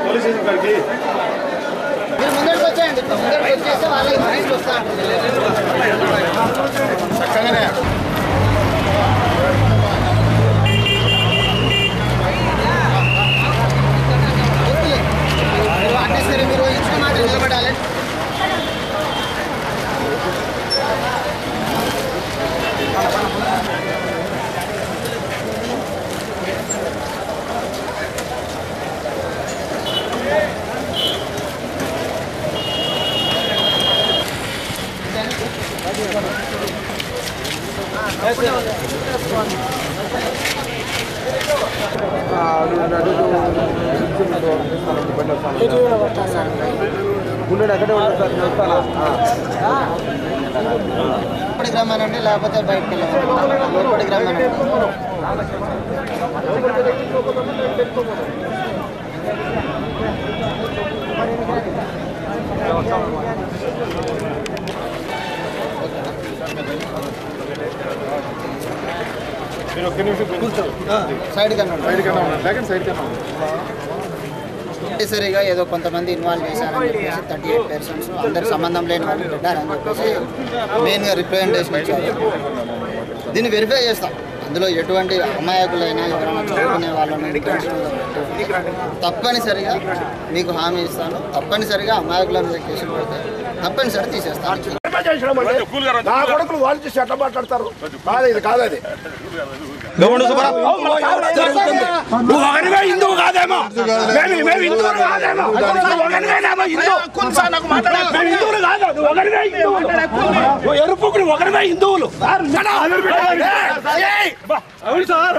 Police station కాడికి మీరు ముందరికి వచ్చేయండి. ముందరికి వచ్చేస్తే వాళ్ళకి మైండ్ వస్తా చక్కగానే మీరు ఇచ్చిన మాట నిలబడాలి. లోపలికి రమ్మనండి, లేకపోతే బయటకు వెళ్ళాలి. లోపలికి రమ్మనండి. సరిగా ఏదో కొంతమంది ఇన్వాల్వ్ చేశారని చెప్పేసి 38 పర్సన్స్ అందరికి సంబంధం లేని వాళ్ళు పెట్టారని చెప్పేసి మెయిన్గా రిప్రజెంటేషన్ ఇచ్చారు. దీన్ని వెరిఫై చేస్తాం. అందులో ఎటువంటి అమాయకులైనా ఎవరైనా చదువుకునే వాళ్ళని తప్పనిసరిగా మీకు హామీ ఇస్తాను. తప్పనిసరిగా అమాయకుల మీద కేసులు పెడితే తప్పనిసరిగా తీసేస్తాను. వాళ్ళు చేసి ఎట్లా మాట్లాడతారు? ఇది కాదది. నువ్వు ఒకరివే హిందువు కాదేమో, మేము హిందువులు కాదేమో, హిందువులు కాదు, నువ్వు ఒకరివే హిందువులు, నువ్వు ఎరుపుకుని ఒకరివే హిందువులు. అవును సార్,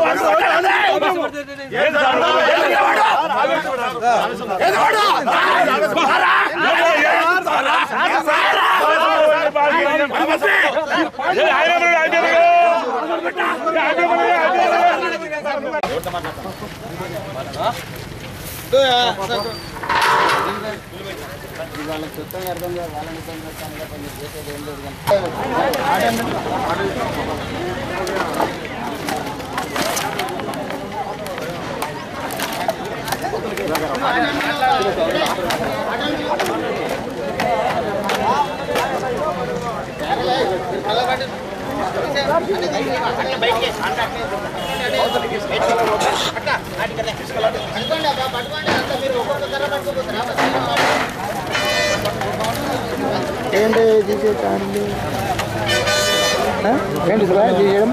వాళ్ళకి చెప్తాను అర్థం కాదు. వాళ్ళని చేసేది ఏం లేదు. ఏంటి తీసేయండి, ఏంటి తీయడం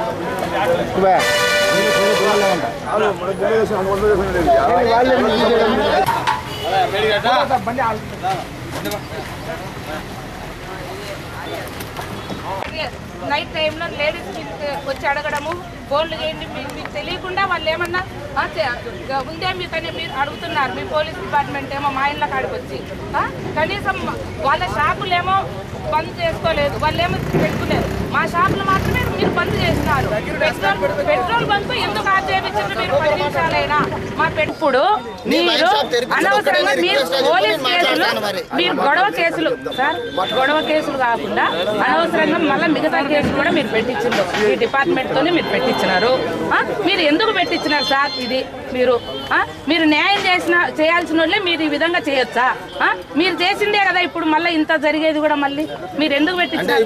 నైట్ టైంలో లేడీస్ వచ్చి అడగడము, ఫోన్లు చేయండి, మీకు తెలియకుండా వాళ్ళు ఏమన్నా ఉందే మీకని మీరు అడుగుతున్నారు. మీ పోలీస్ డిపార్ట్మెంట్ ఏమో మా ఇళ్ళ కాడికి వచ్చి కనీసం వాళ్ళ షాపులేమో బంద్ చేసుకోలేదు, వాళ్ళు ఏమో పెట్టుకున్నారు. మా షాపులు మాత్రమే మీరు బంద్ చేస్తున్నారు. పెట్రోల్ బంక్ ఎందుకు ఆక్షేపించారు మీరు? 10 నిమిషాలైనా మా ఇప్పుడు మీరు అనవసరంగా మీరు పోలీస్ కేసులు, మీరు గొడవ కేసులు సార్, గొడవ కేసులు కాకుండా అనవసరంగా మళ్ళీ మిగతా కేసులు కూడా మీరు పెట్టించారు. ఈ డిపార్ట్మెంట్ తోనే మీరు పెట్టించినారు. మీరు ఎందుకు పెట్టించినారు సార్? ఇది మీరు న్యాయం చేయాల్సిన వాళ్ళే మీరు ఈ విధంగా చేయొచ్చా? మీరు చేసిందే కదా ఇప్పుడు మళ్ళీ ఇంత జరిగేది కూడా. మళ్ళీ మీరు ఎందుకు పెట్టించారు?